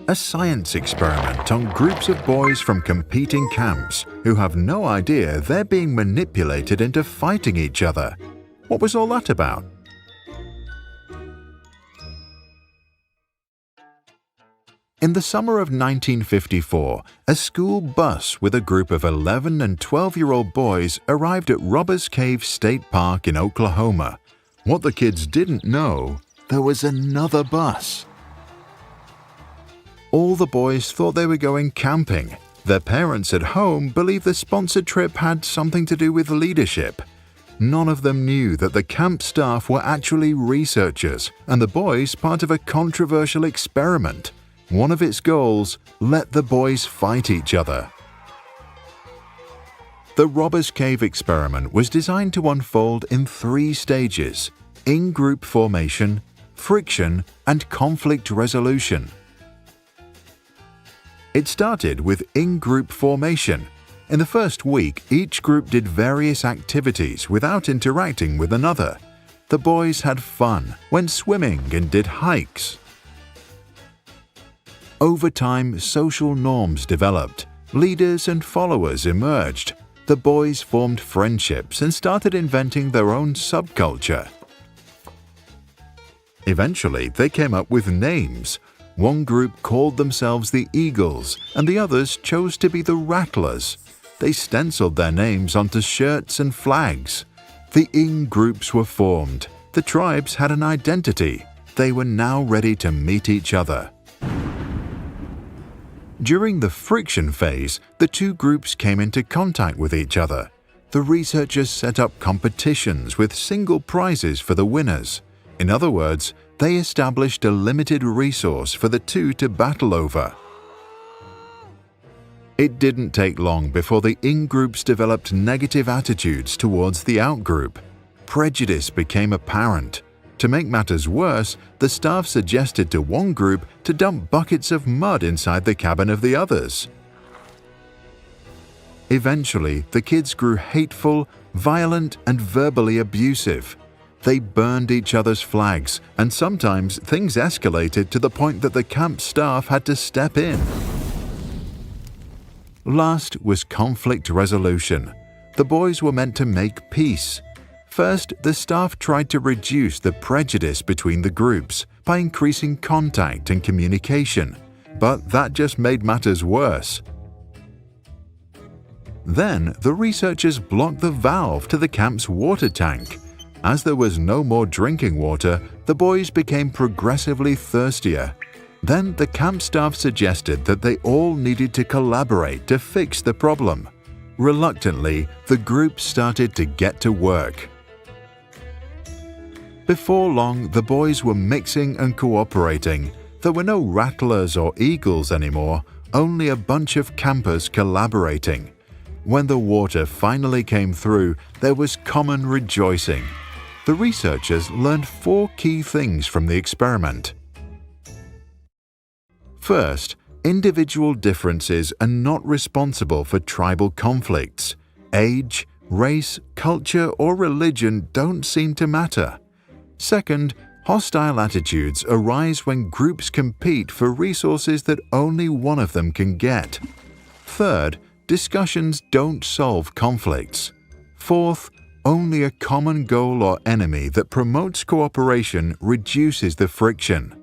A science experiment on groups of boys from competing camps who have no idea they're being manipulated into fighting each other. What was all that about? In the summer of 1954, a school bus with a group of 11 and 12-year-old boys arrived at Robbers Cave State Park in Oklahoma. What the kids didn't know, there was another bus. All the boys thought they were going camping. Their parents at home believed the sponsored trip had something to do with leadership. None of them knew that the camp staff were actually researchers and the boys part of a controversial experiment. One of its goals, let the boys fight each other. The Robbers Cave experiment was designed to unfold in 3 stages: in-group formation, friction, and conflict resolution. It started with in-group formation. In the first week, each group did various activities without interacting with another. The boys had fun, went swimming, and did hikes. Over time, social norms developed. Leaders and followers emerged. The boys formed friendships and started inventing their own subculture. Eventually, they came up with names. One group called themselves the Eagles, and the others chose to be the Rattlers. They stenciled their names onto shirts and flags. The in-groups were formed. The tribes had an identity. They were now ready to meet each other. During the friction phase, the 2 groups came into contact with each other. The researchers set up competitions with single prizes for the winners. In other words, they established a limited resource for the 2 to battle over. It didn't take long before the in-groups developed negative attitudes towards the out-group. Prejudice became apparent. To make matters worse, the staff suggested to one group to dump buckets of mud inside the cabin of the others. Eventually, the kids grew hateful, violent, and verbally abusive. They burned each other's flags, and sometimes things escalated to the point that the camp staff had to step in. Last was conflict resolution. The boys were meant to make peace. First, the staff tried to reduce the prejudice between the groups by increasing contact and communication, but that just made matters worse. Then, the researchers blocked the valve to the camp's water tank. As there was no more drinking water, the boys became progressively thirstier. Then the camp staff suggested that they all needed to collaborate to fix the problem. Reluctantly, the group started to get to work. Before long, the boys were mixing and cooperating. There were no rattlers or eagles anymore, only a bunch of campers collaborating. When the water finally came through, there was common rejoicing. The researchers learned 4 key things from the experiment. First, individual differences are not responsible for tribal conflicts. Age, race, culture, or religion don't seem to matter. Second, hostile attitudes arise when groups compete for resources that only one of them can get. Third, discussions don't solve conflicts. Fourth, only a common goal or enemy that promotes cooperation reduces the friction.